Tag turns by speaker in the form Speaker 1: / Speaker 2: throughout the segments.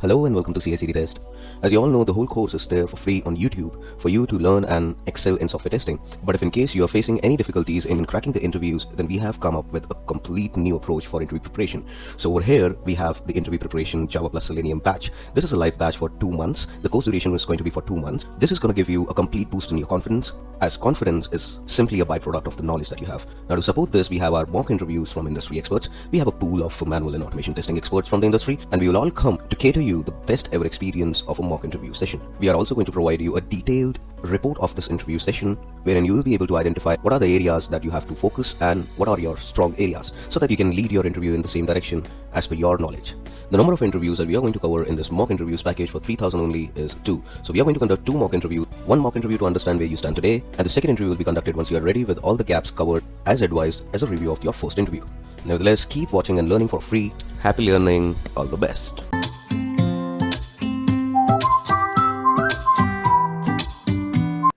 Speaker 1: Hello and welcome to CICD Test. As you all know, the whole course is there for free on YouTube for you to learn and excel in software testing. But if in case you are facing any difficulties in cracking the interviews, then we have come up with a complete new approach for interview preparation. So over here, we have the interview preparation Java plus Selenium batch. This is a live batch for 2 months. The course duration is going to be for 2 months. This is going to give you a complete boost in your confidence, as confidence is simply a byproduct of the knowledge that you have. Now to support this, we have our mock interviews from industry experts. We have a pool of manual and automation testing experts from the industry, and we will all come to cater you the best ever experience of a mock interview session. We are also going to provide you a detailed report of this interview session, wherein you will be able to identify what are the areas that you have to focus and what are your strong areas, so that you can lead your interview in the same direction as per your knowledge. The number of interviews that we are going to cover in this mock interviews package for 3000 only is 2. So we are going to conduct 2 mock interviews, one mock interview to understand where you stand today, and the second interview will be conducted once you are ready with all the gaps covered as advised as a review of your first interview. Nevertheless, keep watching and learning for free. Happy learning, all the best.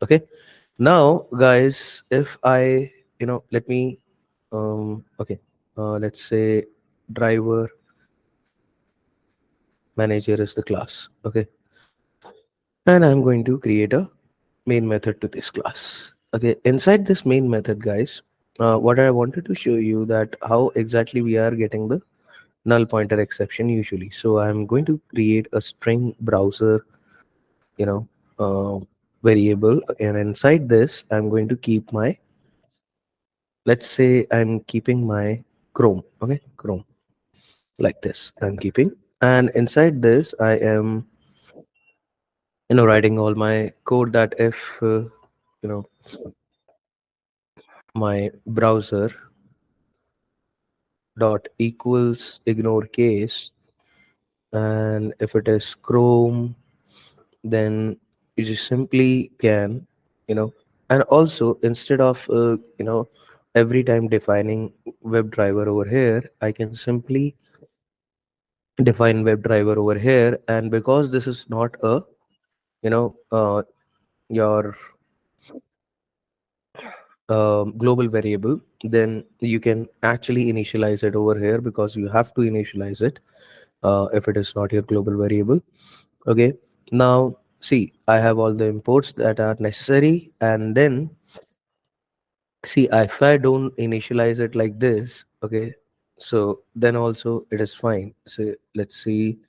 Speaker 1: Okay, now guys, if I let me let's say driver manager is the class. Okay, and I'm going to create a main method to this class. Okay, inside this main method, guys, what I wanted to show you that how exactly we are getting the null pointer exception usually. So I'm going to create a string browser variable, and inside this I'm going to keep my, let's say I'm keeping my Chrome. Okay, Chrome, like this I'm keeping, and inside this I am writing all my code that if my browser dot equals ignore case, and if it is Chrome, then you just simply can and also instead of every time defining WebDriver over here, I can simply define WebDriver over here. And because this is not a your global variable, then you can actually initialize it over here, because you have to initialize it if it is not your global variable. Okay, now see, I have all the imports that are necessary, and then see, if I don't initialize it like this, okay, so then also it is fine. So let's see.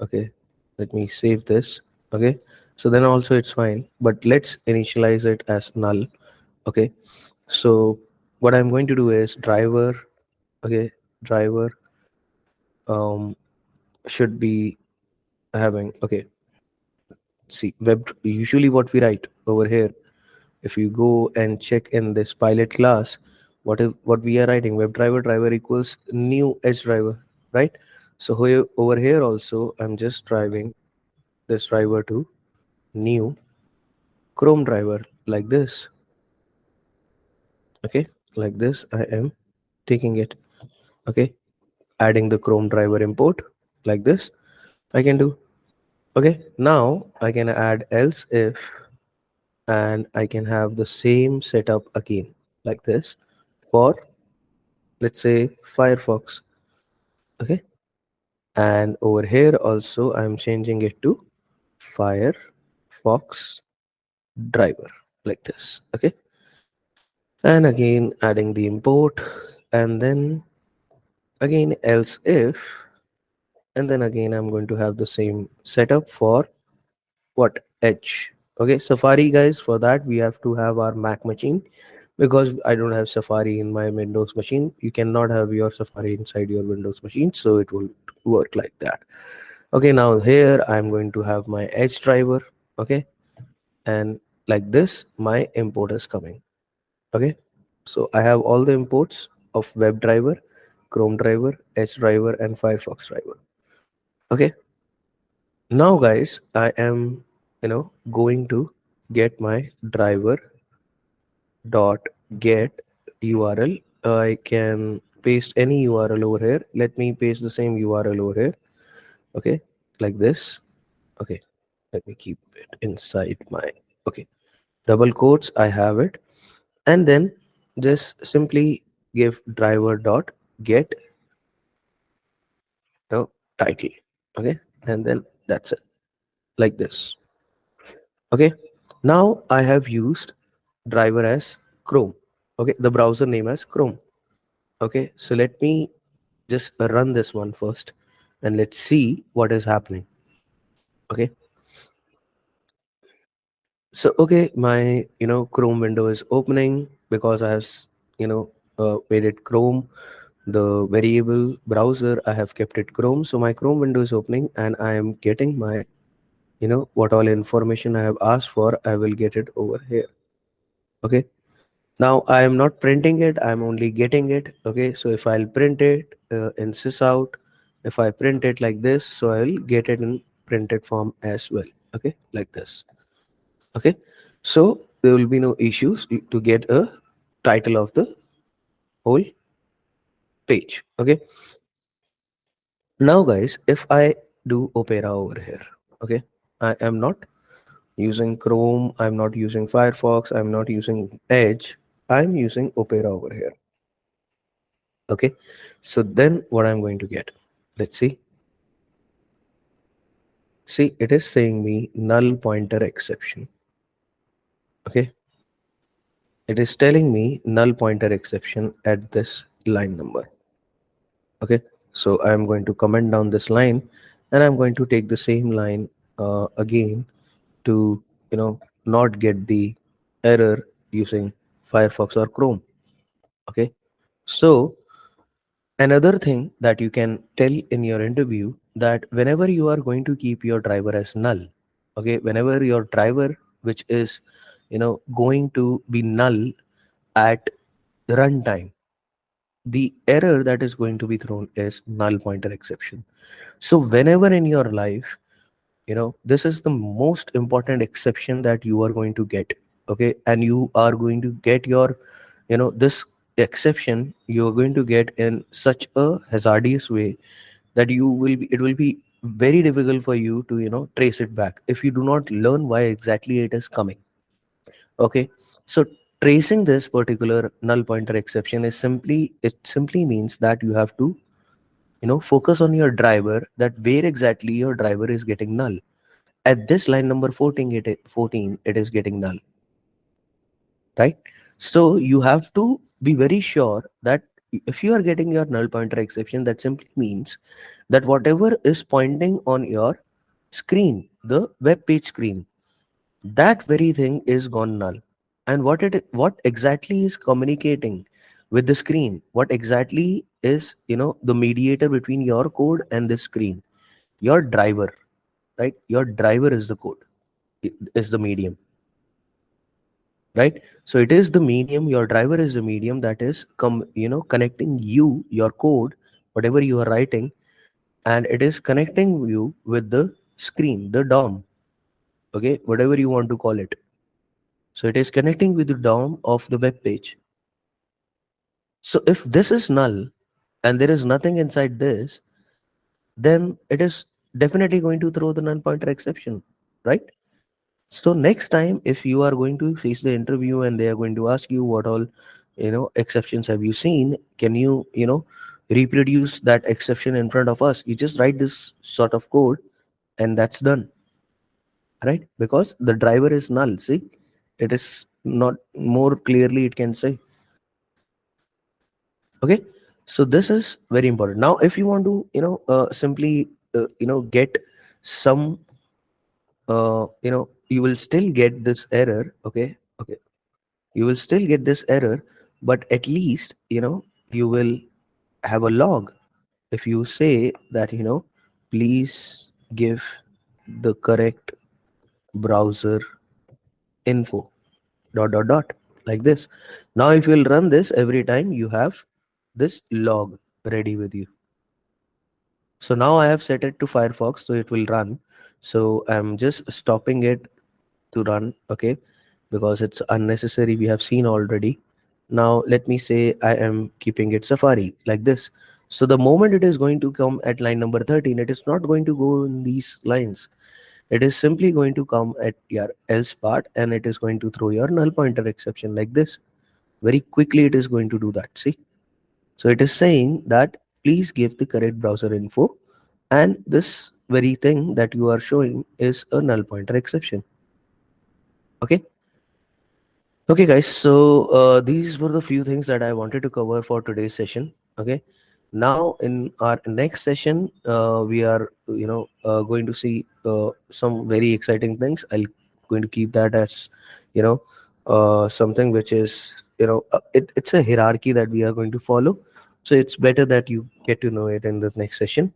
Speaker 1: Okay, let me save this. Okay, so then also it's fine, but let's initialize it as null. Okay, so what I'm going to do is driver. Okay, driver should be having, okay, see, web, usually what we write over here, if you go and check in this pilot class, what we are writing, driver equals new edge driver, right? So here, over here also I'm just driving this driver to new Chrome driver, like this. Okay, like this I am taking it. Okay, adding the Chrome driver import, like this I can do. Okay, now I can add else if, and I can have the same setup again, like this, for, let's say, Firefox. Okay, and over here also I'm changing it to Firefox driver, like this. Okay, and again adding the import, and then again else if, and then again I'm going to have the same setup for what, Edge. Okay, Safari, guys, for that we have to have our Mac machine, because I don't have Safari in my Windows machine. You cannot have your Safari inside your Windows machine, so it will work like that. Okay, now here I'm going to have my Edge driver. Okay, and like this my import is coming. Okay, so I have all the imports of WebDriver, Chrome driver, Edge driver, and Firefox driver. Okay, now guys, I am going to get my driver dot get URL. I can paste any URL over here. Let me paste the same URL over here. Okay, like this. Okay, let me keep it inside my, okay, double quotes, I have it, and then just simply give driver dot get title. Okay, and then that's it, like this. Okay, now I have used driver as Chrome. Okay, the browser name as Chrome. Okay, so let me just run this one first, and let's see what is happening. Okay, so okay, my Chrome window is opening because I have made it Chrome. The variable browser, I have kept it Chrome, so my Chrome window is opening, and I am getting my what all information I have asked for, I will get it over here. Okay, now I am not printing it, I'm only getting it. Okay, so if I'll print it in sysout, if I print it like this, so I'll get it in printed form as well. Okay, like this. Okay, so there will be no issues to get a title of the whole page. Okay, now guys, if I do Opera over here, okay, I am not using Chrome, I'm not using Firefox, I'm not using Edge, I'm using Opera over here. Okay, so then what I'm going to get, let's see. See, it is saying me null pointer exception. Okay, it is telling me null pointer exception at this line number. Okay, so I'm going to comment down this line, and I'm going to take the same line again to not get the error using Firefox or Chrome. Okay, so another thing that you can tell in your interview, that whenever you are going to keep your driver as null, okay, whenever your driver which is going to be null at runtime, the error that is going to be thrown is null pointer exception. So whenever in your life, this is the most important exception that you are going to get. Okay, and you are going to get your this exception you're going to get in such a hazardous way that it will be very difficult for you to trace it back if you do not learn why exactly it is coming. Okay, so tracing this particular null pointer exception is simply means that you have to focus on your driver, that where exactly your driver is getting null. At this line number 14, 14 it is getting null, right? So you have to be very sure that if you are getting your null pointer exception, that simply means that whatever is pointing on your screen, the web page screen, that very thing is gone null. And what exactly is communicating with the screen, what exactly is the mediator between your code and the screen? Your driver, right? Your driver is the code, is the medium, right? So it is the medium, your driver is the medium that is connecting your code, whatever you are writing, and it is connecting you with the screen, the DOM. Okay, whatever you want to call it. So it is connecting with the DOM of the web page. So if this is null and there is nothing inside this, then it is definitely going to throw the null pointer exception, right? So next time, if you are going to face the interview and they are going to ask you what all exceptions have you seen, can you reproduce that exception in front of us? You just write this sort of code, and that's done, right? Because the driver is null. See, it is not more clearly it can say. Okay, so this is very important. Now if you want to simply get some you will still get this error. Okay, okay, you will still get this error, but at least you will have a log. If you say that please give the correct browser info dot dot dot, like this. Now if you'll run this, every time you have this log ready with you. So now I have set it to Firefox, so it will run. So I'm just stopping it to run. Okay, because it's unnecessary, we have seen already. Now let me say I am keeping it Safari, like this. So the moment it is going to come at line number 13, it is not going to go in these lines. It is simply going to come at your else part, and it is going to throw your null pointer exception like this. Very quickly it is going to do that. See, so it is saying that please give the correct browser info, and this very thing that you are showing is a null pointer exception. Okay. Okay, guys. So these were the few things that I wanted to cover for today's session. Okay. Now in our next session, we are going to see some very exciting things. I'll going to keep that as you know something which is it's a hierarchy that we are going to follow. So it's better that you get to know it in the next session.